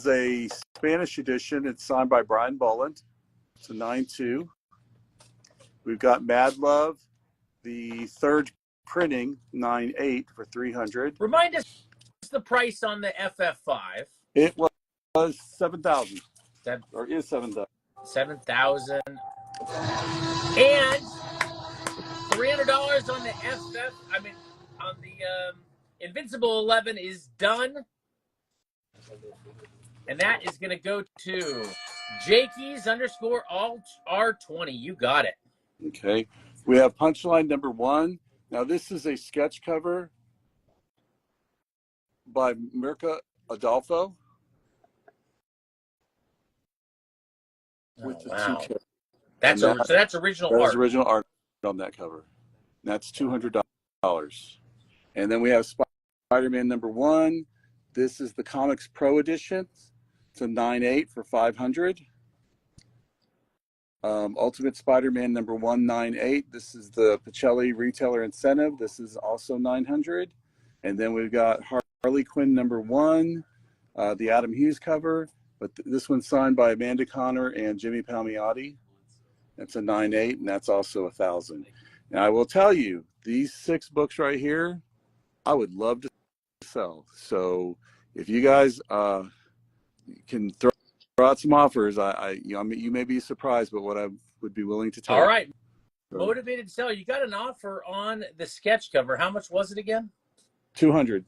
a Spanish edition. It's signed by Brian Bolland. It's a 9.2. We've got Mad Love, the third printing, 9.8 for $300. Remind us the price on the FF5. It was $7,000. Or is $7,000. $7,000. And $300 on the FF. I mean, on the Invincible 11 is done. And that is going to go to Jakey's _ alt R20. You got it. Okay. We have Punchline number 1. Now, this is a sketch cover by Mirka Adolfo. With the wow. 2K. That's original art. That's original art on that cover. That's $200. And then we have Spider-Man number 1. This is the Comics Pro edition. It's a 9.8 for $500. Ultimate Spider-Man number 198. This is the Pacelli retailer incentive. This is also $900. And then we've got Harley Quinn number 1, the Adam Hughes cover, but this one's signed by Amanda Connor and Jimmy Palmiotti. That's a 9.8, and that's also $1,000. Now I will tell you, these 6 books right here, I would love to sell. So if you guys can throw out some offers, you may be surprised, but what I would be willing to take. All right, Motivated to Sell. You got an offer on the sketch cover. How much was it again? $200.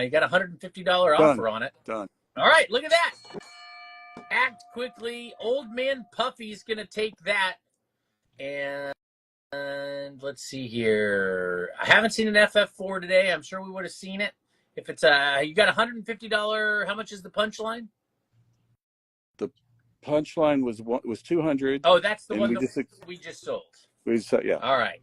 You got a $150 offer on it. Done. All right, look at that. Act quickly. Old Man Puffy's going to take that. And let's see here. I haven't seen an FF4 today. I'm sure we would have seen it. If it's you got $150. How much is the Punchline? The Punchline was $200. Oh, that's the one we just sold. Yeah. All right.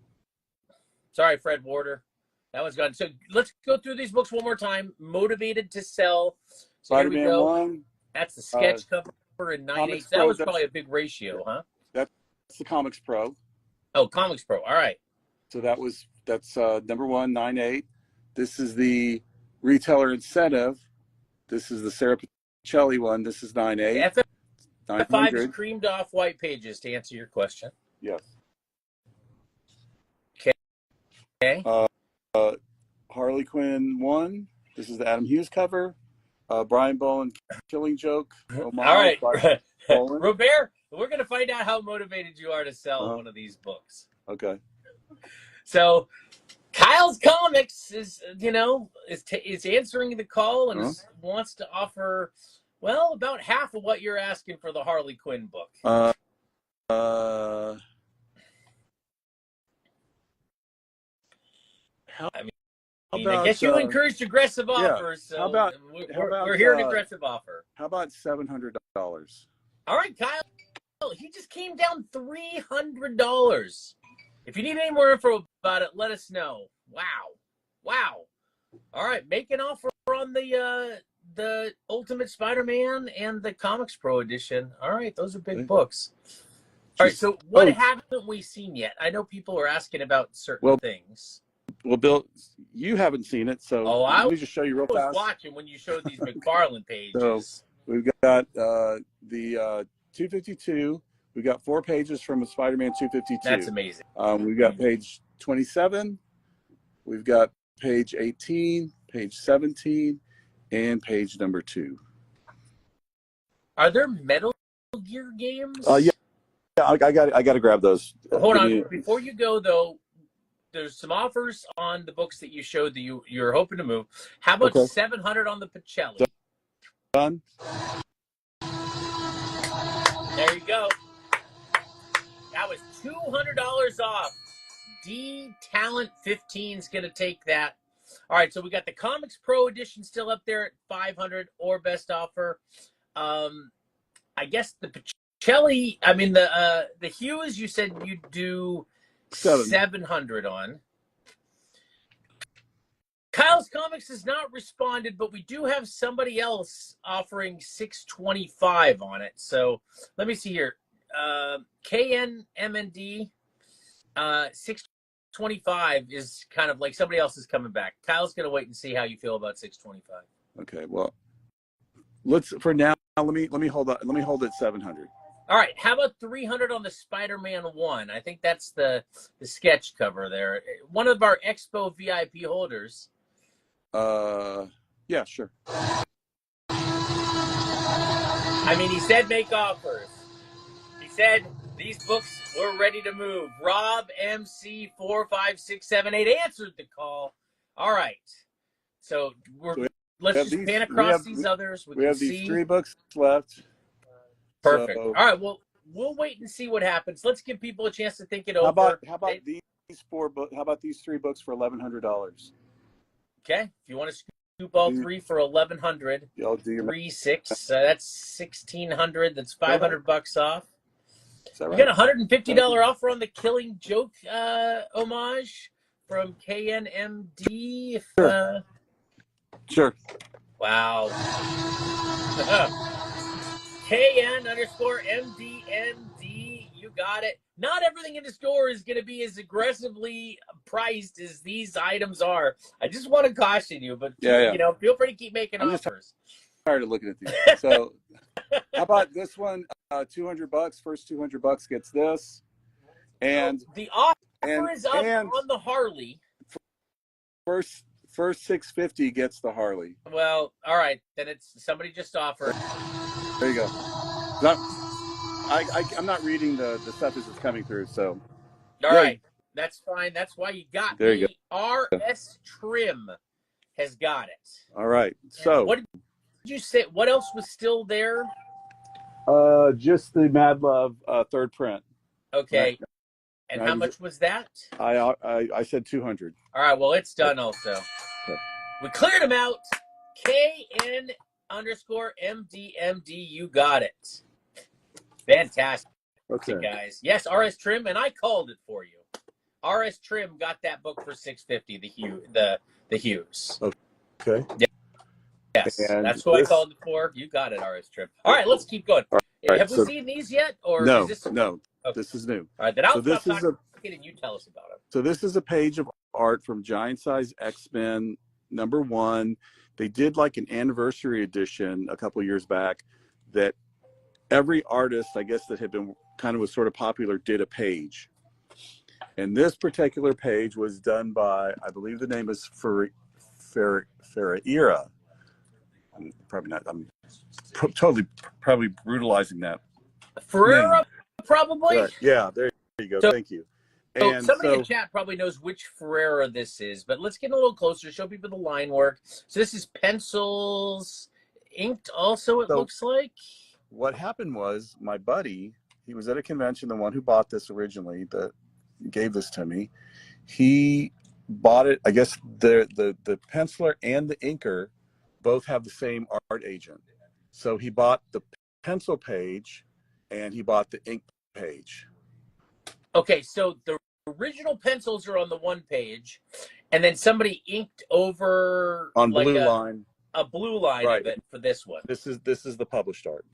Sorry, Fred Warder. That one's gone. So let's go through these books one more time. Motivated to Sell. So Spider-Man 1. That's the sketch cover in 9.8. That was probably a big ratio, huh? That's the Comics Pro. Oh, Comics Pro. All right. So that's number 1, 9.8. This is the retailer incentive. This is the Sarah Pacelli one. This is 9.8. FF5 is creamed off white pages, to answer your question. Yes. Okay. Harley Quinn 1. This is the Adam Hughes cover. Brian Bolland, Killing Joke. All right. Robert, we're going to find out how motivated you are to sell one of these books. Okay. So Kyle's Comics is answering the call and wants to offer, well, about half of what you're asking for the Harley Quinn book. I guess you encouraged aggressive offers. So we're here at aggressive offer. How about $700? All right, Kyle. He just came down $300. If you need any more info about it, let us know. Wow. All right, make an offer on the Ultimate Spider-Man and the Comics Pro edition. All right, those are big books. All right, so what haven't we seen yet? I know people are asking about certain things. Well, Bill, you haven't seen it, so let me just show you real fast. I was watching when you showed these McFarlane pages. So we've got the 252. We've got 4 pages from a Spider-Man 252. That's amazing. We've got page 27. We've got page 18, page 17, and page number 2. Are there Metal Gear games? Yeah. I got to grab those. Hold on. Before you go, though, there's some offers on the books that you showed that you're hoping to move. How about $700 on the Pacelli? Done. There you go. That was $200 off. D Talent 15 is going to take that. All right, so we got the Comics Pro edition still up there at $500 or best offer. I guess the Pacelli, the Hughes, you said you'd do $700 on. Kyle's Comics has not responded, but we do have somebody else offering $625 on it. So let me see here. KNMND, $625 is kind of like somebody else is coming back. Kyle's going to wait and see how you feel about $625. Okay, well, let's for now. Let me hold it. Let me hold it 700. All right, how about 300 on the Spider-Man 1? I think that's the sketch cover there. One of our Expo VIP holders. Yeah, sure. I mean, he said make offers. He said these books were ready to move. Rob MC45678 answered the call. All right. So let's just pan across these others. We have these 3 books left. Perfect. So, all right. Well, we'll wait and see what happens. Let's give people a chance to think it over. How about these 4 books? How about these 3 books for $1,100? Okay. If you want to scoop all 3 for $1,100, y'all do your 3, 6. That's $1,600. That's $500 off. Is that right? You got a $150 offer on the Killing Joke homage from KNMD. Sure. Wow. KN_MDMD. You got it. Not everything in the store is going to be as aggressively priced as these items are. I just want to caution you, but you know, feel free to keep making offers. Tired of looking at these. So, how about this one? $200. First $200 gets this, and the offer is up on the Harley. First $650 gets the Harley. Well, all right, then it's somebody just offered. There you go. I'm not reading the stuff as it's coming through, so. All right, that's fine. That's why you got there. Me. You go. RS Trim has got it. All right. So and what did you say? What else was still there? Just the Mad Love 3rd print. Okay. And how much was that? I said 200. All right. Well, it's done also. Okay. We cleared them out. KN_MDMD. You got it. Fantastic. Okay, guys. Yes, RS Trim, and I called it for you. RS Trim got that book for $650. The Hughes. Okay. Yes, and that's what I called it for. You got it, RS Trim. All right, let's keep going. Right, have we seen these yet, or no? Is this... No, okay. This is new. All right, then I'll stop talking and you tell us about it. So this is a page of art from Giant Size X-Men #1. They did like an anniversary edition a couple of years back that every artist, I guess, that had been was sort of popular did a page. And this particular page was done by, I believe the name is Ferreira. Probably not. I'm probably brutalizing that. Ferreira, probably? Right. Yeah, there you go. Thank you. And somebody in chat probably knows which Ferreira this is, but let's get a little closer, show people the line work. So this is pencils, inked also, it looks like. What happened was my buddy, he was at a convention, the one who bought this originally, that gave this to me. He bought it, I guess the penciler and the inker both have the same art agent. So he bought the pencil page and he bought the ink page. Okay, so the original pencils are on the one page, and then somebody inked over on like blue line. A blue line of it for this one. This is the published art.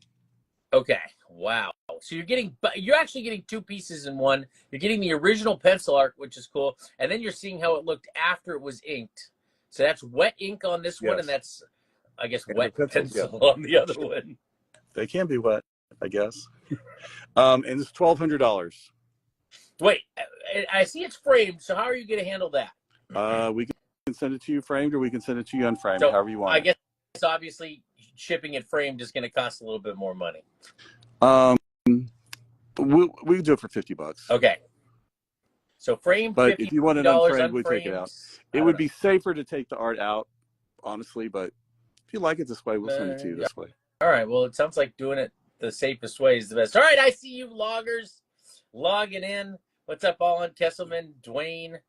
Okay, wow. So you're actually getting 2 pieces in one. You're getting the original pencil art, which is cool, and then you're seeing how it looked after it was inked. So that's wet ink on this one, and that's, I guess, wet pencil on the other one. They can be wet, I guess. And it's $1,200. Wait, I see it's framed, so how are you going to handle that? We can send it to you framed, or we can send it to you unframed, however you want. I guess obviously shipping it framed is going to cost a little bit more money. We can do it for $50. Okay. So framed, but if you want it unframed, we take it out. It would be safer to take the art out, honestly, but if you like it this way, we'll send it to you this way. All right. Well, it sounds like doing it the safest way is the best. All right. I see you loggers logging in. What's up, Alan Kesselman, Dwayne,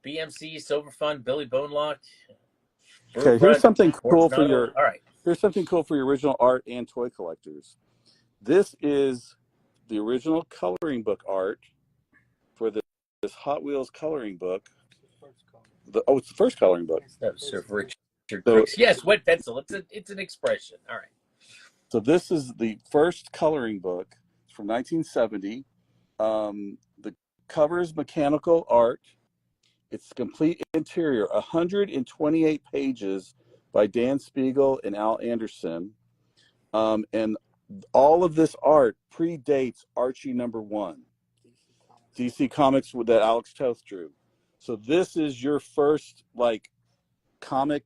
BMC, Silver Fun, Billy Bonelock. Okay, here's something cool for your. All right. Here's something cool for your original art and toy collectors. This is the original coloring book art for this Hot Wheels coloring book. It's the first coloring book. That's Sir Richard. Yes, wet pencil. It's an expression. All right. So this is the first coloring book. It's from 1970. The cover is mechanical art. It's complete interior, 128 pages by Dan Spiegel and Al Anderson. And all of this art predates Archie #1, DC Comics that Alex Toth drew. So this is your first like comic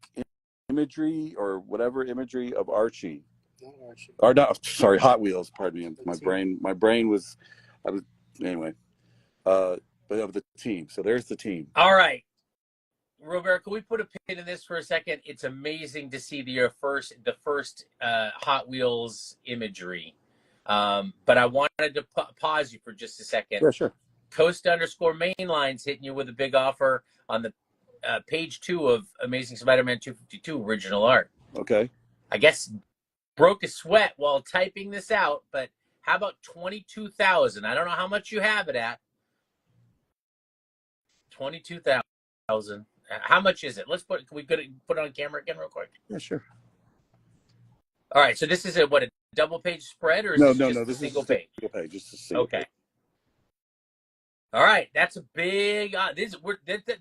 imagery or whatever imagery of Archie. Not Archie. Or not, sorry, Hot Wheels. Pardon me. My brain was, anyway. But of the team. So there's the team. All right. Robert, can we put a pin in this for a second? It's amazing to see the first Hot Wheels imagery. But I wanted to pause you for just a second. Yeah, sure. Costa _ Mainline's hitting you with a big offer on the page 2 of Amazing Spider-Man 252 original art. Okay. I guess broke a sweat while typing this out, but how about 22,000? I don't know how much you have it at. 22,000. How much is it? Can we put it on camera again real quick? Yeah, sure. All right. So this is a double page spread or is No, this no, just no. a This single is a page? single page. Just a single Okay. page. All right. That's a big.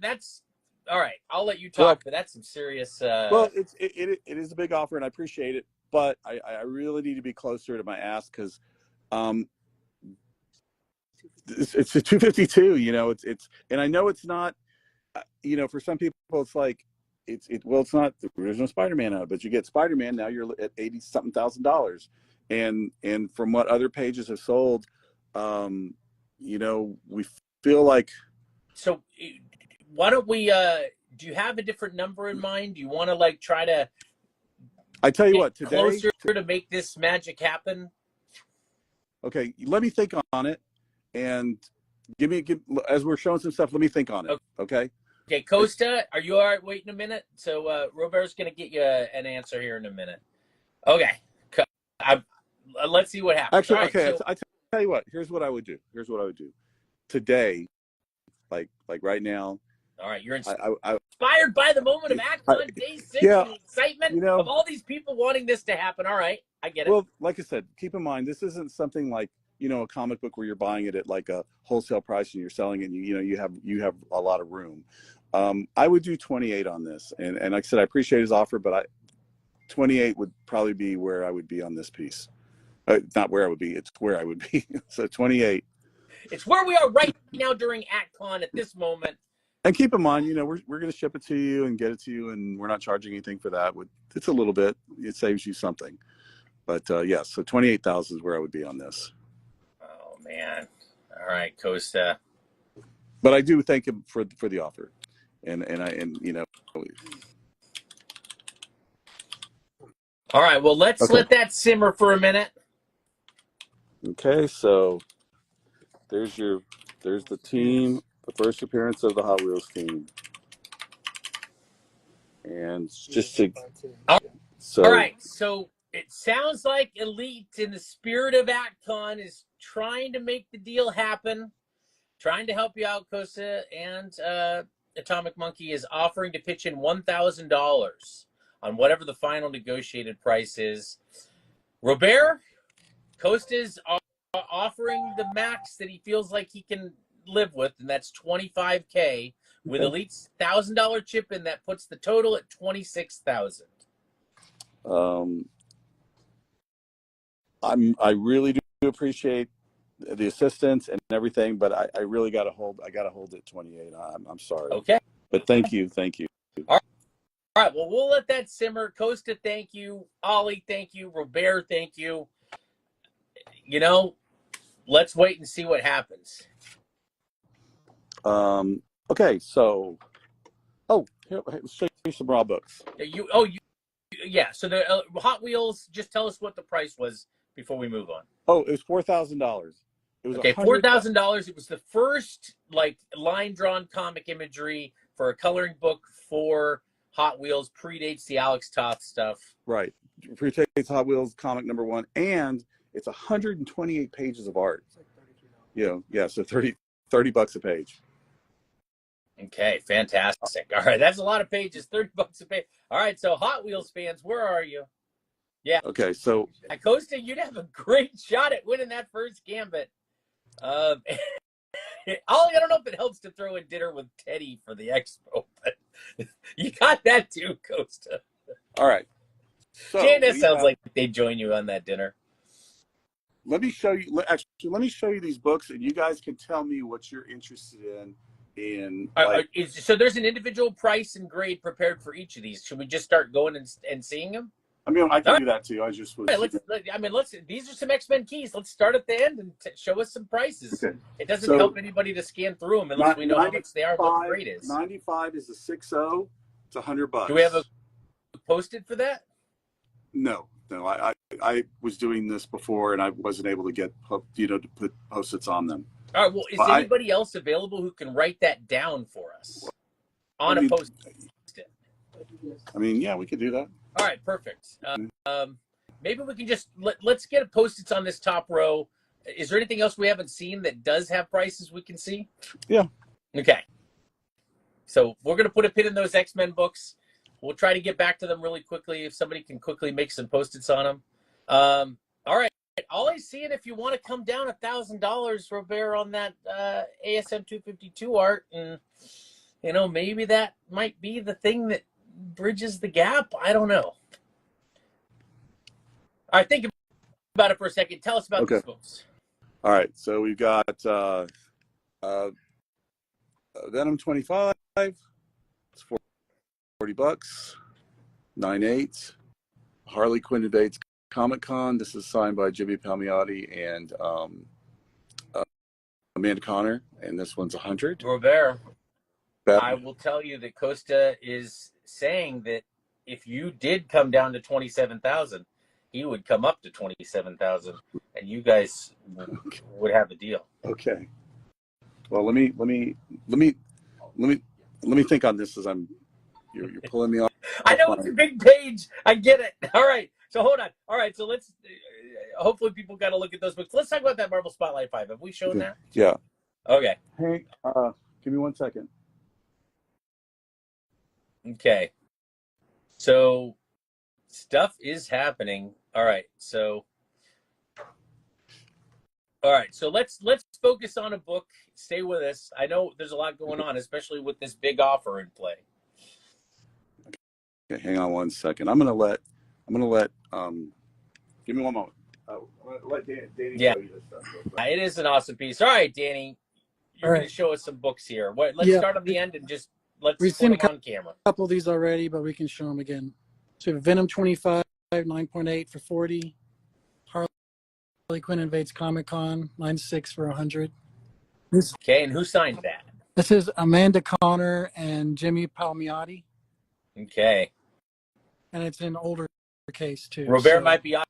That's all right. I'll let you talk, but that's some serious. Well, it is a big offer, and I appreciate it, but I really need to be closer to my ask because, it's a 252. You know, it's and I know it's not. You know, for some people, it's like it's not the original Spider-Man out, but you get Spider-Man now. You're at $80-something thousand, and from what other pages have sold, you know, we feel like. So, why don't we? Do you have a different number in mind? Do you want to like try to? I tell you what, today closer to make this magic happen. Okay, let me think on it, and give as we're showing some stuff. Let me think on it. Okay. Okay, Costa, are you all right waiting a minute? So Robert's going to get you an answer here in a minute. Okay. Let's see what happens. Actually, right, okay, so, I tell you what. Here's what I would do. Today, like right now. All right, you're I inspired by the moment of AtCon Day 6 yeah, and the excitement you know, of all these people wanting this to happen. All right, I get it. Well, like I said, keep in mind, this isn't something like, you know, a comic book where you're buying it at like a wholesale price and you're selling it and you have a lot of room. I would do 28 on this. And like I said, I appreciate his offer, but 28 would probably be where I would be on this piece. Not where I would be, it's where I would be. So 28. It's where we are right now during AtCon at this moment. And keep in mind, you know, we're going to ship it to you and get it to you, and we're not charging anything for that. It's a little bit. It saves you something. But yeah, so 28,000 is where I would be on this. Oh man! All right, Costa. But I do thank him for the offer, and you know. All right, well let's let that simmer for a minute. Okay, so there's the team, the first appearance of the Hot Wheels team, and just to. All right, so it sounds like Elite, in the spirit of AtCon, is trying to make the deal happen, trying to help you out, Costa, and Atomic Monkey is offering to pitch in $1,000 on whatever the final negotiated price is. Robert, Costa's offering the max that he feels like he can live with, and that's $25K. With Elite's $1,000 chip in, that puts the total at $26,000. I really do appreciate the assistance and everything, but I really got to hold it 28. I'm sorry. Okay. But thank you. All right. Well, we'll let that simmer. Costa, thank you. Ollie, thank you. Robert, thank you. You know, let's wait and see what happens. Okay. So, here, let's show you some raw books. Yeah. So the Hot Wheels. Just tell us what the price was before we move on. Oh, it was $4,000. It was okay. $4,000. It was the first like line drawn comic imagery for a coloring book for Hot Wheels. Predates the Alex Toth stuff. Right. Predates Hot Wheels comic #1, and it's 128 pages of art. It's like $33. You know, yeah. So $30 a page. Okay, fantastic. All right, that's a lot of pages. $30 a page. All right, so Hot Wheels fans, where are you? Yeah. Okay, so at Costa, you'd have a great shot at winning that first gambit. I don't know if it helps to throw in dinner with Teddy for the expo, but you got that too, Costa. All right. So Jan, that we sounds have, like they'd join you on that dinner. let me show you. Actually, let me show you these books, and you guys can tell me what you're interested in. Like, So there's an individual price and grade prepared for each of these. Should we just start going and seeing them? I mean, I can All do that too. I just was. right, let's. These are some X-Men keys. Let's start at the end and show us some prices. Okay. It doesn't So, help anybody to scan through them unless we know how much they are, what the grade is. 95 is a 6.0. It's $100. Do we have a posted for that? No. I was doing this before, and I wasn't able to get to put Post-its on them. All right. Well, is anybody else available who can write that down for us on a Post-it? I mean, yeah, we could do that. All right, perfect. Maybe we can just let's get Post-its on this top row. Is there anything else we haven't seen that does have prices we can see? Yeah. Okay. So we're going to put a pin in those X-Men books. We'll try to get back to them really quickly if somebody can quickly make some Post-its on them. All right. All I see, and if you want to come down $1,000, Robert, on that ASM 252 art, and maybe that might be the thing that bridges the gap. I don't know. All right, think about it for a second. Tell us about these books. All right, so we've got Venom 25. It's $40. 9/8. Harley Quinn Invades Comic-Con. This is signed by Jimmy Palmiotti and Amanda Conner, and this one's $100. Robert, I will tell you that Costa is saying that if you did come down to 27,000, he would come up to 27,000, and you guys would have a deal. Okay. Well, let me think on this as you're pulling me off. I know it's a big page. I get it. All right. So hold on. All right. So let's. Hopefully, people got to look at those books. Let's talk about that Marvel Spotlight 5. Have we shown that? Yeah. Okay. Hank, give me 1 second. Okay. So stuff is happening. All right. So let's focus on a book. Stay with us. I know there's a lot going on, especially with this big offer in play. Okay, hang on 1 second. I'm gonna let give me 1 moment. I'm gonna let Danny show you this stuff. It is an awesome piece. All right, Danny, you're going to show us some books here. Let's start on the end and just let's put them on camera. A couple of these already, but we can show them again. So we have Venom 25, 9.8 for 40. Harley Quinn Invades Comic-Con, 9.6 for 100. Okay, and who signed that? This is Amanda Conner and Jimmy Palmiotti. Okay. And it's an older case too. Robert might be off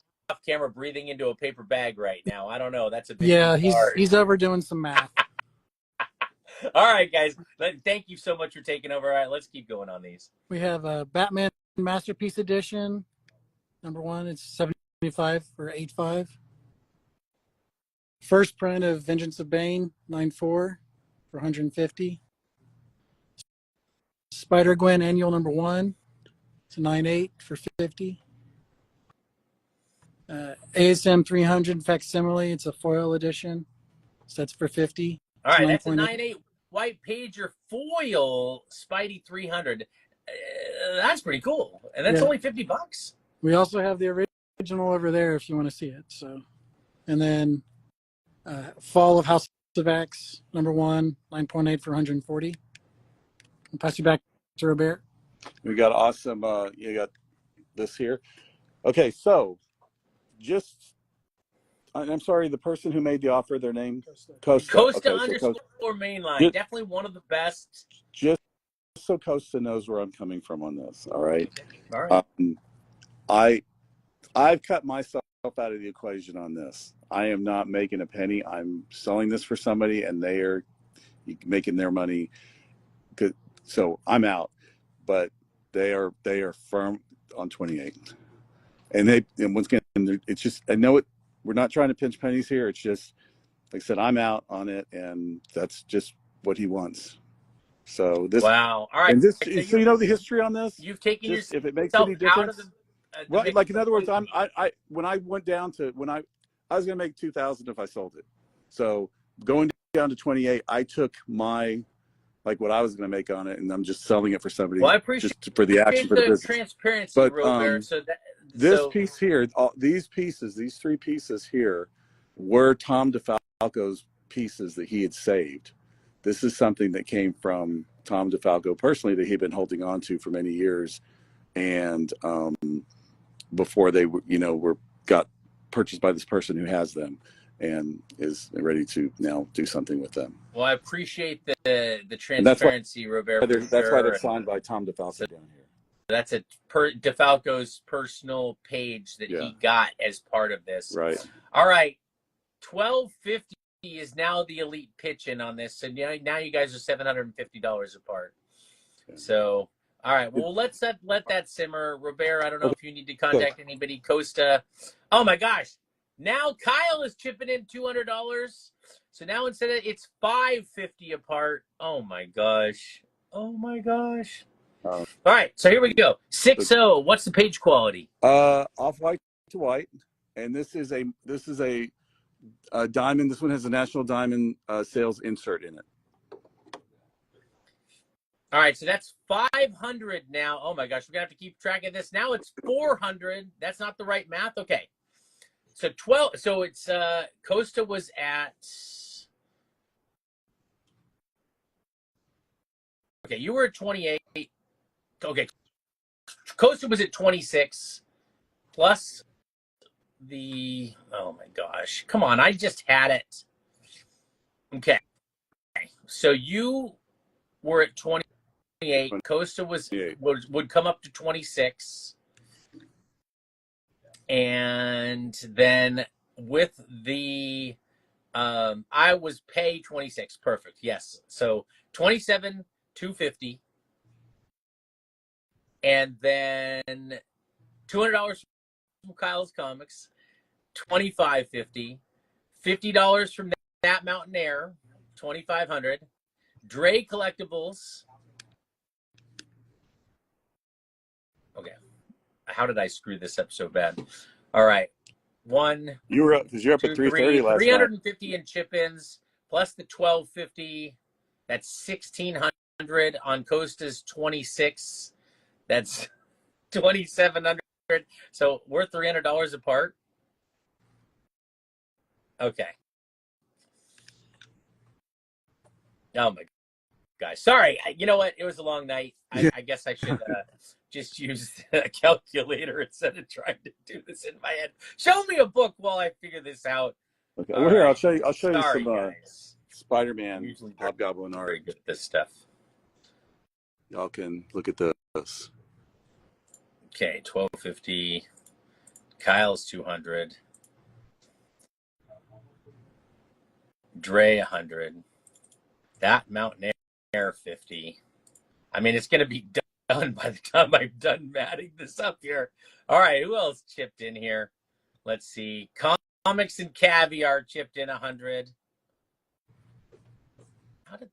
camera breathing into a paper bag right now. I don't know. That's a big he's over doing some math. All right, guys. Thank you so much for taking over. All right, let's keep going on these. We have a Batman Masterpiece Edition. Number 1, it's 75 for 8.5. First print of Vengeance of Bane, 9.4 for 150. Spider-Gwen Annual Number 1, it's 9.8 for 50. ASM 300 Facsimile, it's a foil edition, so that's for 50. All right, that's a 9.8 white pager foil Spidey 300. That's pretty cool, and that's only $50. We also have the original over there if you want to see it. So, and then Fall of House of X, number 1, 9.8 for 140. I'll pass you back to Robert. We got awesome. You got this here. Okay, so I'm sorry, the person who made the offer, their name? Costa. Costa __ mainline. Definitely one of the best. Just so Costa knows where I'm coming from on this. All right. All right. I've cut myself out of the equation on this. I am not making a penny. I'm selling this for somebody, and they are making their money. Good. So I'm out. But they are firm on 28. And once again, it's just, I know it. We're not trying to pinch pennies here. It's just, like I said, I'm out on it, and that's just what he wants. So this. Wow. All right. And this, so you know the history on this. You've taken just, if it makes yourself any difference. out of the Well, like in other words, I when I went down to I was going to make 2,000 if I sold it. So going down to 28, I took what I was going to make on it, and I'm just selling it for somebody. Well, I appreciate just for the action for the business. Transparency, But Robert. So This So piece here, these pieces, these three pieces here, were Tom DeFalco's pieces that he had saved. This is something that came from Tom DeFalco personally that he'd been holding on to for many years, and before they were got purchased by this person who has them and is ready to now do something with them. well, I appreciate the And that's why transparency, Robert. that's why they're signed by Tom DeFalco So down here. that's DeFalco's personal page that Yeah. he got as part of this. Right. All right, 1250 is now the elite pitch-in on this. So now you guys are $750 apart. Yeah. So, all right, well, let that simmer. Robert, I don't know if you need to contact anybody. Costa. Oh, my gosh. Now Kyle is chipping in $200. So now instead of it's $550 apart. Oh, my gosh. Oh, my gosh. All right, so here we go. 6-0. What's the page quality? Off-white to white. And this is a diamond. This one has a National Diamond sales insert in it. All right, so that's 500 now. Oh my gosh, we're gonna have to keep track of this. Now it's 400. That's not the right math. Okay, so 12. So it's Costa was at. Okay, you were at 28. Okay, Costa was at 26 plus the. Oh my gosh, come on! I just had it. Okay, so you were at 28. Costa would come up to 26, and then with the I was pay 26. Perfect. Yes. So 27,250, and then $200 from Kyle's Comics, 25.50, $50 from that Mountain Air, 2,500. Dre Collectibles. Okay. How did I screw this up so bad? All right. You were up because you're up at 330 last 350 in chip-ins plus the 1,250. That's 1,600 on Costa's 26. That's 2,700. So we're $300 apart. Okay. Oh my gosh. Sorry. You know what? It was a long night. I guess I should just use a calculator instead of trying to do this in my head. Show me a book while I figure this out. Okay. Well, here, I'll show you Sorry, some Spider-Man usually Hobgoblin art. very good at this stuff. Y'all can look at this. Okay, 1,250. Kyle's 200. Dre 100. That Mountain Air 50. I mean, it's going to be done by the time I'm done matting this up here. All right, who else chipped in here? Let's see. Comics and Caviar chipped in 100. How did?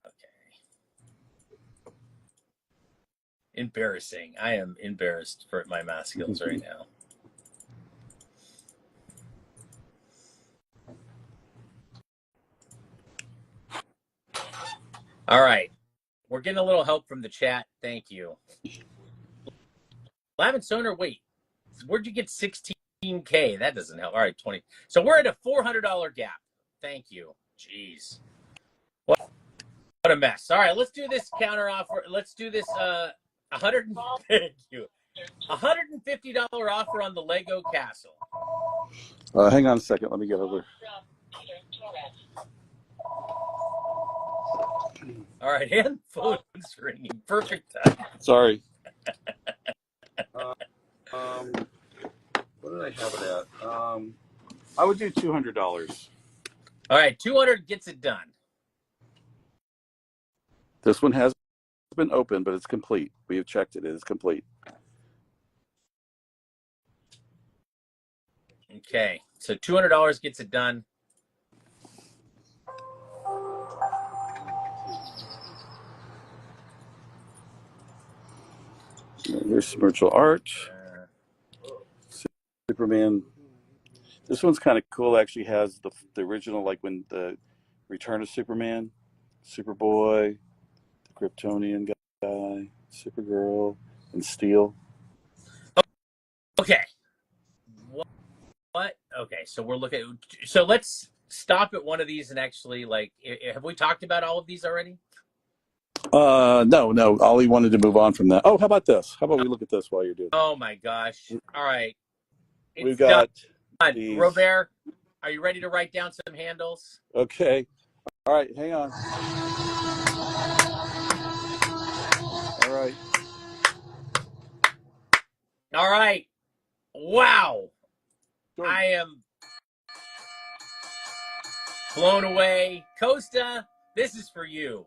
Okay. Embarrassing. I am embarrassed for my math skills right now. All right. We're getting a little help from the chat. Thank you. Lavin Soner, wait. Where'd you get 16K? That doesn't help. All right, 20. So we're at a $400 gap. Thank you. Jeez. What a mess. All right, let's do this counter offer. Let's do this thank you. $150 offer on the Lego Castle. Hang on a second. Let me get over. All right, and phone's ringing. Perfect time. Sorry. What did I have it at? I would do $200. All right, 200 gets it done. This one has been open, but it's complete. We have checked it. It is complete. Okay, so $200 gets it done. Here's Spiritual Art. Superman. This one's kind of cool. It actually has the original, like when the Return of Superman, Superboy, the Kryptonian guy, Supergirl and Steel. Okay. What? Okay, so we're looking. So let's stop at one of these and actually, like, have we talked about all of these already? No. Ollie wanted to move on from that. Oh, how about this? How about we look at this while you're doing Oh my gosh! All right, it? We've it's done. got these. Robert, are you ready to write down some handles? Okay. All right, hang on. All right. All right. Wow. Jordan. I am blown away. Costa, this is for you.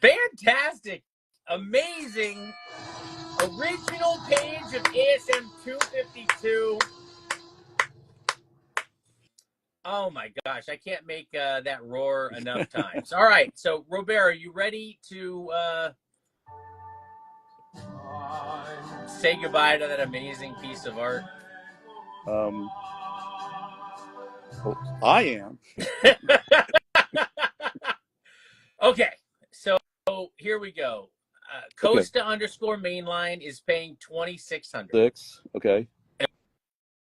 Fantastic. Amazing. Original page of ASM 252. Oh my gosh, I can't make that roar enough times. All right, so Robert, are you ready to say goodbye to that amazing piece of art? I am. Okay, so here we go. Costa underscore mainline is paying 2,600. 6. Okay.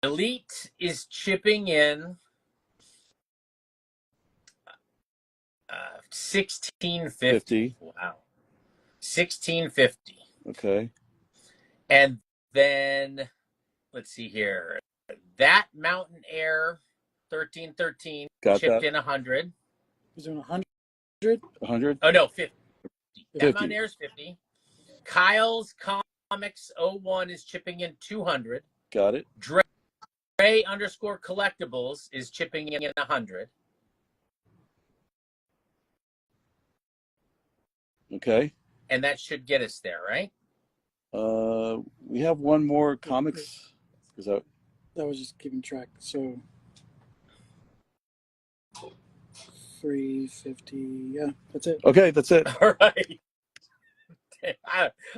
Elite is chipping in 1650. Wow. 1650. Okay. And then let's see here. That Mountain Air 1313 Got chipped that. in 100. He's doing 100. 100. Oh no, 50. That 50. Mountain Air is 50. Kyle's Comics 01 is chipping in 200. Got it. Dre underscore collectibles is chipping in 100. Okay. And that should get us there, right? We have one more comics. Is that was just keeping track. So 350. Yeah, that's it. okay? That's it. All right.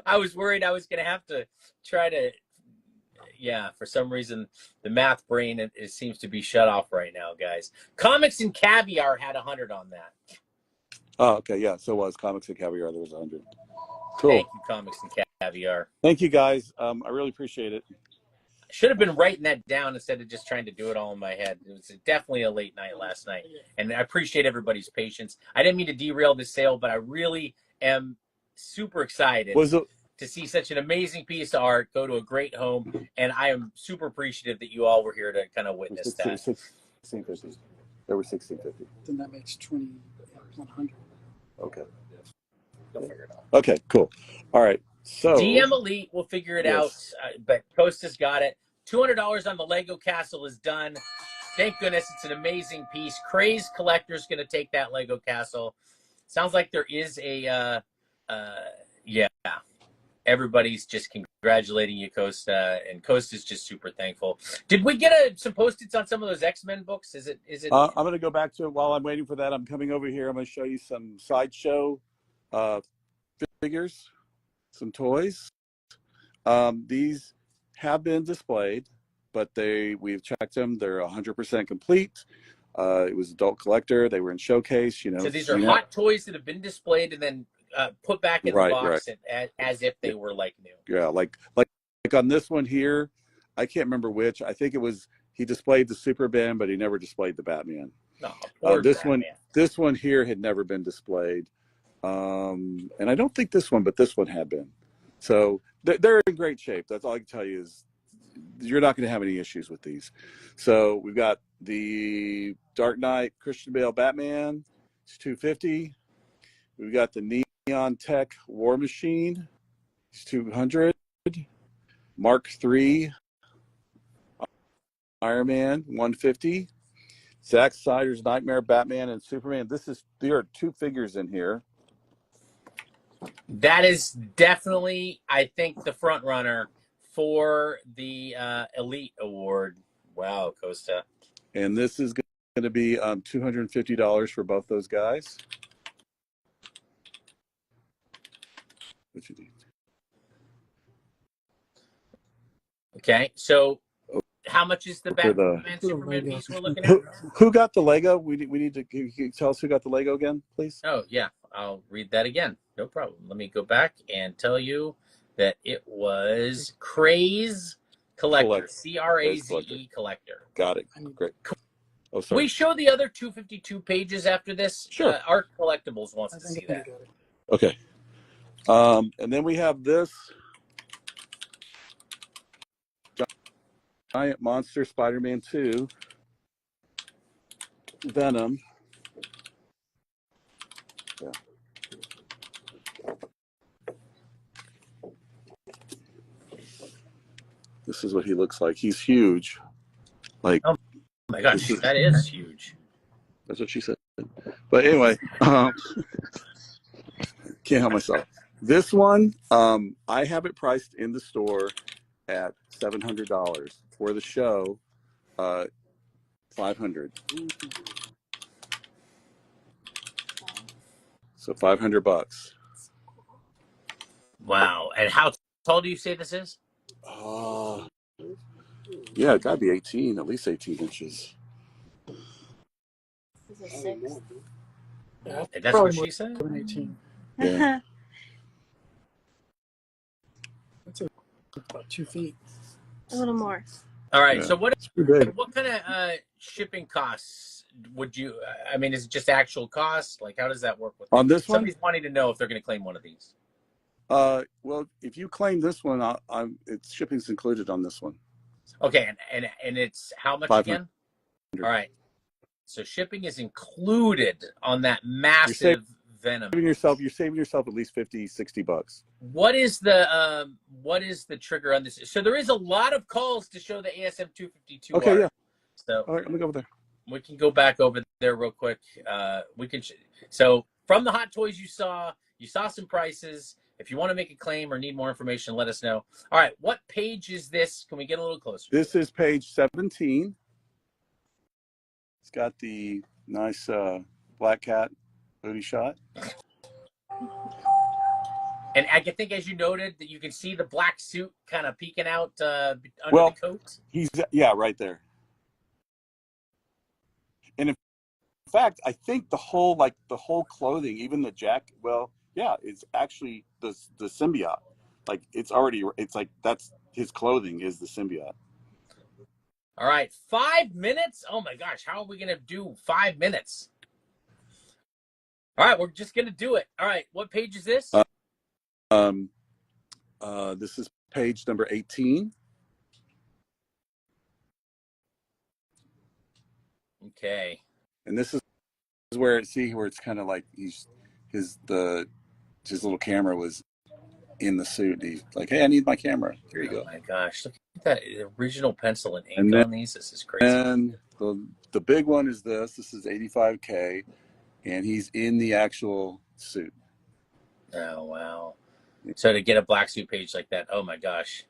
I was worried I was going to have to try to. Yeah, for some reason the math brain it seems to be shut off right now, guys. Comics and Caviar had 100 on that. Oh, okay. Yeah. So it was Comics and Caviar. There was 100. Cool. Thank you, Comics and Caviar. Thank you, guys. I really appreciate it. Should have been writing that down instead of just trying to do it all in my head. It was definitely a late night last night, and I appreciate everybody's patience. I didn't mean to derail this sale, but I really am super excited to see such an amazing piece of art go to a great home, and I am super appreciative that you all were here to kind of witness that. 1650. There were 1650. Then that makes 2,100. Okay. You'll figure it out. Okay. Cool. All right. So DM Elite will figure it out, but Costa's got it. $200 on the Lego Castle is done. Thank goodness, it's an amazing piece. Crazed Collector's going to take that Lego Castle. Sounds like there is a, yeah. Everybody's just congratulating you, Costa, and Costa's just super thankful. Did we get some Post-its on some of those X-Men books? Is it? I'm going to go back to it while I'm waiting for that. I'm coming over here. I'm going to show you some Sideshow figures, some toys. These have been displayed, but we've checked them. They're 100% complete. It was adult collector. They were in showcase. So these are hot toys that have been displayed and then put back in the box as if they were like new. Yeah, like on this one here, I can't remember which. I think it was he displayed the Superman, but he never displayed the Batman. No, this one here had never been displayed, and I don't think this one, but this one had been. So they're in great shape. That's all I can tell you is you're not going to have any issues with these. So we've got the Dark Knight Christian Bale Batman. It's $250. We've got the Neon Tech War Machine. It's $200. Mark III Iron Man, $150. Zack Snyder's Nightmare Batman and Superman. There are two figures in here. That is definitely, I think, the front runner for the Elite Award. Wow, Costa. And this is going to be $250 for both those guys. Okay, so How much is the For the Batman Superman Lego. piece we're looking at? who got the Lego? We need to can you tell us who got the Lego again, please. Oh yeah, I'll read that again. No problem. Let me go back and tell you that it was Craze Collector, CRAZE Collector. Got it. Great. Oh, Can sorry. we show the other 252 pages after this? Sure. Art Collectibles wants I to think see I that. got it. Okay. And then we have this Giant Monster Spider-Man 2 Venom. Yeah. This is what he looks like. He's huge. Like, Oh my gosh, that is huge. That's what she said. But anyway, can't help myself. This one, I have it priced in the store at $700. For the show, $500. So $500. Wow. And how tall do you say this is? Yeah, it gotta be 18, at least 18 inches. Is it 6? Yeah, That's probably what more she said? than 18. Yeah. That's about 2 feet. A little more. All right. Yeah. So what It's pretty big. kind of shipping costs would you? I mean, is it just actual costs? Like, how does that work with On this one? Somebody's wanting to know if they're going to claim one of these. Well, if you claim this one, it's shipping's included on this one. Okay, and it's how much 500. again? All right. So shipping is included on that massive Venom. You're saving yourself at least $50-$60. What is the trigger on this? So there is a lot of calls to show the ASM 252. Okay, yeah. So All right, let me go over there. we can go back over there real quick. So from the Hot Toys you saw some prices. If you want to make a claim or need more information, let us know. All right, what page is this? Can we get a little closer? This is page 17. It's got the nice Black Cat booty shot. And I think, as you noted, that you can see the black suit kind of peeking out under the coat. He's right there. And in fact, I think the whole clothing, even the jacket, it's actually the symbiote. Like it's like that's his clothing is the symbiote. All right, 5 minutes. Oh my gosh, how are we gonna do 5 minutes? All right, we're just gonna do it. All right, what page is this? This is page number 18. Okay. And this is where it's kind of like his little camera was in the suit. He's like, hey, I need my camera. Here you go. Oh my gosh, look at that original pencil and ink on these. This is crazy. And the big one is this. This is $85K, and he's in the actual suit. Oh wow. So to get a black suit page like that, oh my gosh.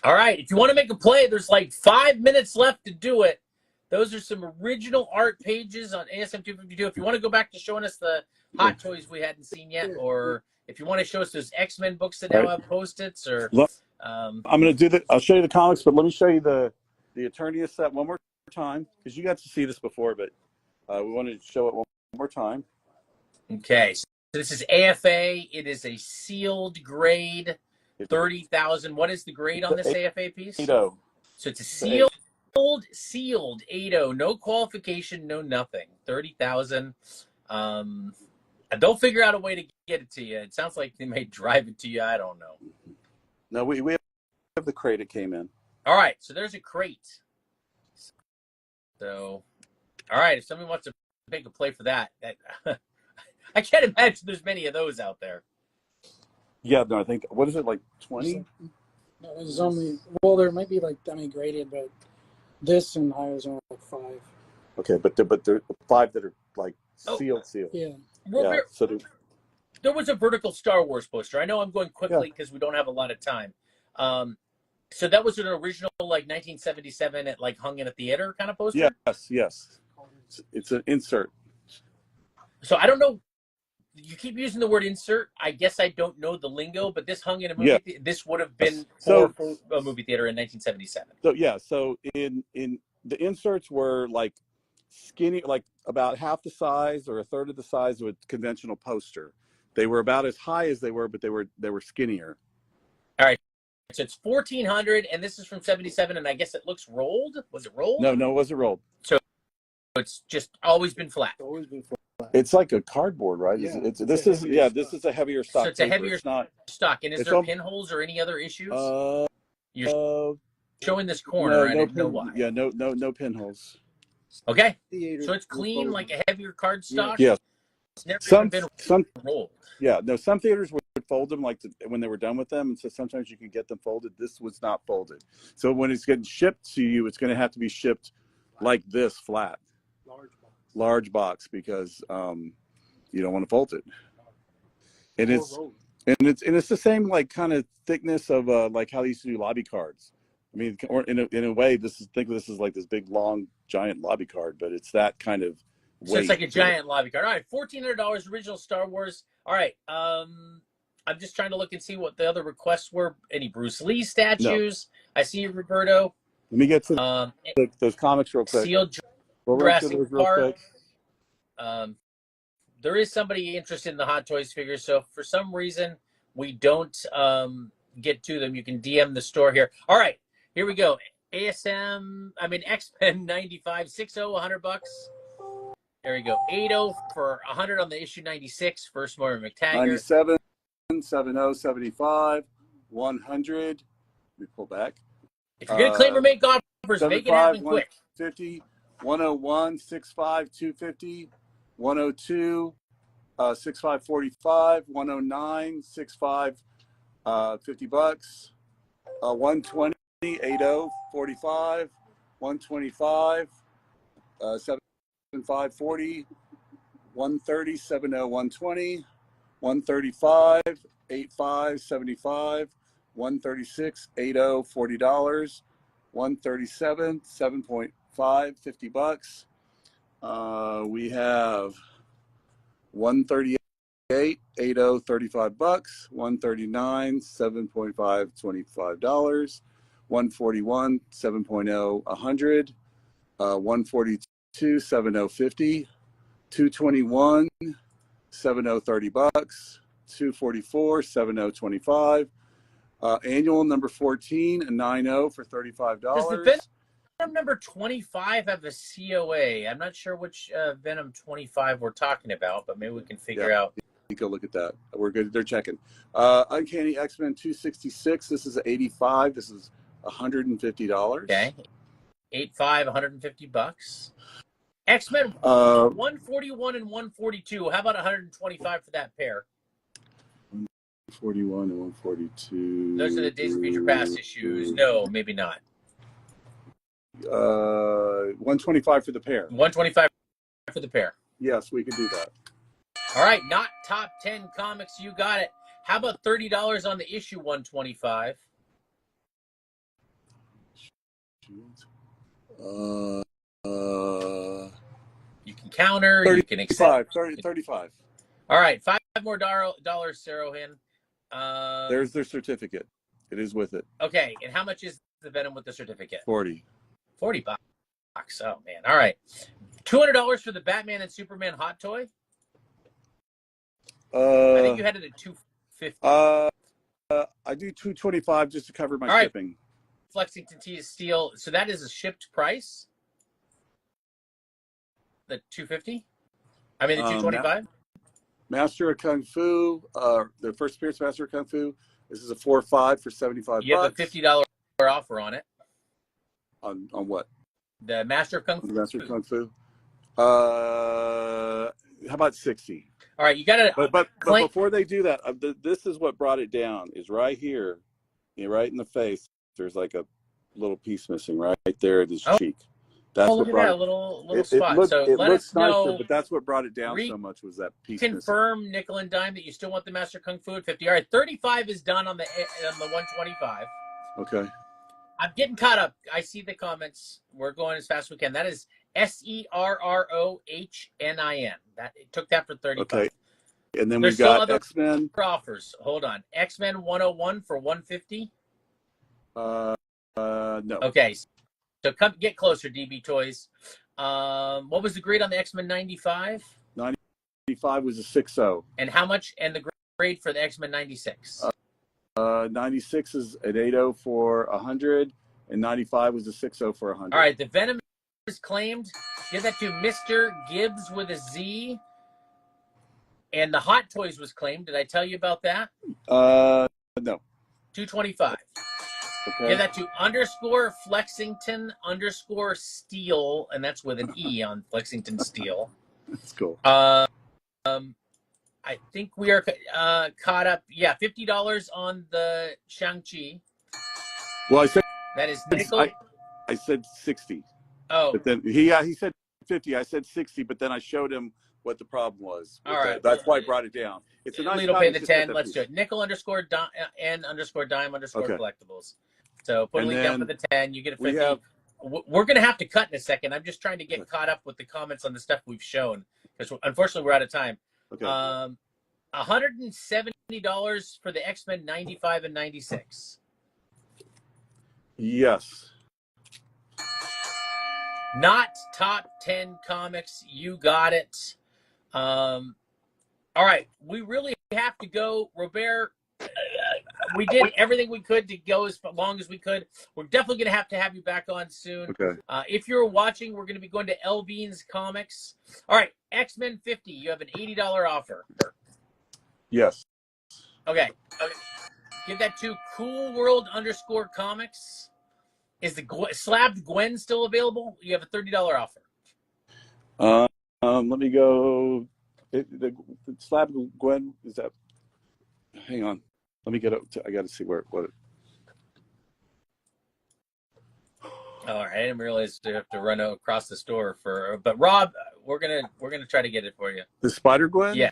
All right, if you want to make a play, there's like 5 minutes left to do it. Those are some original art pages on ASM 252. If you want to go back to showing us the Hot Toys we hadn't seen yet, or if you want to show us those X-Men books that now have Post-its, or I'm going to do that. I'll show you the comics, but let me show you the Eternia set one more time, because you got to see this before, but we wanted to show it one more time. Okay, so this is AFA. It is a sealed grade, 30,000. What is the grade on this AFA piece? 8.0. So it's a sealed 8.0. No qualification, no nothing. 30,000. They'll figure out a way to get it to you. It sounds like they may drive it to you. I don't know. No, we have the crate it came in. All right, so there's a crate. So, all right, if somebody wants to make a play for that I can't imagine there's many of those out there. Yeah, no, I think, what is it, like 20? No, there's only, there might be like, graded, but this and I was only like 5. Okay, but there are 5 that are like sealed. Yeah. Well, Yeah, so there was a vertical Star Wars poster. I know I'm going quickly because we don't have a lot of time. So that was an original, like 1977, at like hung in a theater kind of poster. Yes. It's an insert. So I don't know you keep using the word insert. I guess I don't know the lingo, but this hung in a movie. Yeah. This would have been So- for a movie theater in 1977. So yeah, so in the inserts were like skinny, like about half the size or a third of the size of a conventional poster. They were about as high as they were, but they were skinnier. So it's 1400, and this is from 77, and I guess it looks rolled. Was it rolled? No, it wasn't rolled. It's just always been flat. Always been flat. It's like a cardboard, right? Yeah, this is a heavier stock. So it's a paper. heavier It's not. stock. And is It's there pinholes or any other issues? You're Uh, showing this corner. I didn't know why. Yeah, no pinholes. Okay. Theaters So it's were clean, frozen. like a heavier card stock. Yeah. It's never Some even some been rolled. yeah, no. Some theaters would fold them like when they were done with them, and so sometimes you can get them folded. This was not folded. So when it's getting shipped to you, it's going to have to be shipped like this, flat, large box, because you don't want to fold it. And it's the same like kind of thickness of like how they used to do lobby cards. I mean, or in a way, think of this as like this big long giant lobby card, but it's that kind of weight. So it's like a giant lobby card. All right, $1,400 original Star Wars. All right, I'm just trying to look and see what the other requests were. Any Bruce Lee statues? No. I see you, Roberto. Let me get to those comics real quick. Sealed Jurassic Park. There is somebody interested in the Hot Toys figures, so if for some reason we don't get to them, you can DM the store here. All right, here we go. X-Men 95, 60, $100. There we go. 80 for 100 on the issue 96. First Morgan McTaggart. 97, 70, 75, 100. Let me pull back. If you're going to claim or make offers, make it happen quick. 150, 101, 65, 250, 102, 65, 45, 109, 65, $50. 120, 80, 45, 125, 75, 40, 130, 70, 120, 135, 85, 75, 136, 80, $40, 137, 7.5, $50. We have 138, 80, $35, 139, 7.5, $25, 141, 7.0, 100, 142, 70, 50, 221, 70, $30, 244, 70, 25. Annual number 14, a 90 for $35. Does the Venom number 25 have a COA? I'm not sure which Venom 25 we're talking about, but maybe we can figure out. You go look at that. We're good. They're checking. Uncanny X-Men 266. This is 85. This is $150. Okay. 85, $150. X-Men 141 and 142. How about 125 for that pair? 41 and 142. Those are the Days of Future Past issues. No, maybe not. 125 for the pair. 125 for the pair. Yes, we can do that. All right, not top 10 comics. You got it. How about $30 on the issue 125? You can counter. 35, you can accept. 35. All right, $5 more dollars, Sarohan. There's their certificate. It is with it. Okay, and how much is the Venom with the certificate? 40. $40. Oh man! All right, $200 for the Batman and Superman hot toy. I think you had it at $250. I do $225 just to cover my All right. shipping. Flexington T Steel. So that is a shipped price. The $250. I mean the $225. Master of Kung Fu. The first appearance of Master of Kung Fu. This is a 4.5 for $75. You have a $50 offer on it. On what? The Master of Kung Fu. The Master of Kung Fu. How about 60? All right, you got to. But before they do that, this is what brought it down. Is right here, right in the face. There's like a little piece missing right there at his cheek. That's look what at brought that it, little spot. It let looks us know. nicer, but that's what brought it down so much was that piece. Confirm nickel and dime that you still want the Master Kung Fu at 50. All right, 35 is done on the 125. Okay. I'm getting caught up. I see the comments. We're going as fast as we can. That is SERROHNIN. That it took that for 35. Okay. And then There's we've still got other X-Men. offers. Hold on. X-Men 101 for 150. No. Okay. So come get closer, DB Toys. What was the grade on the X-Men 95? 95 was a 6.0. And how much? And the grade for the X-Men 96? 96 is an 8.0 for 100, and 95 was a 6.0 for 100. All right. The Venom is claimed. Give that to Mr. Gibbs with a Z. And the Hot Toys was claimed. Did I tell you about that? No. 225. Okay. Give that to _ Flexington _ Steel, and that's with an E on Flexington Steel. That's cool. I think we are caught up. Yeah, $50 on the Shang-Chi. Well, I said That is nickel. I said 60. Oh, But then he said 50. I said 60, but then I showed him what the problem was. All right. That's why I brought it down. It's a nice Lito guy, pay it's the just got 10. that Let's piece. do it. Nickel _ N _ dime _ Okay. collectibles. So put a And link down for then the 10. You get a 50. we have- We're going to have to cut in a second. I'm just trying to get caught up with the comments on the stuff we've shown because unfortunately we're out of time. Okay. $170 for the X-Men 95 and 96. Yes. Not top 10 comics. You got it. All right. We really have to go. Robert, we did everything we could to go as long as we could. We're definitely going to have you back on soon. Okay. If you're watching, we're going to be going to Elvine's Comics. All right. X-Men 50. You have an $80 offer. Yes. Okay. Give that to Cool World _ Comics. Is the slabbed Gwen still available? You have a $30 offer. Let me go. The slab Gwen is that? Hang on. Let me get up. I got to see what. All right, I didn't realize you have to run across the store for. But Rob, we're gonna try to get it for you. The Spider Gwen. Yeah.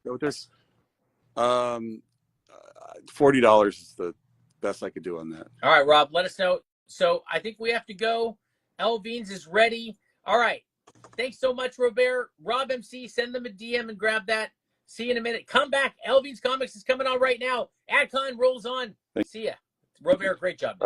There's $40 is the best I could do on that. All right, Rob, let us know. So I think we have to go. Elvines is ready. All right. Thanks so much, Robert. Rob MC, send them a DM and grab that. See you in a minute. Come back. Elvines Comics is coming on right now. AdCon rolls on. See ya. Robert, great job.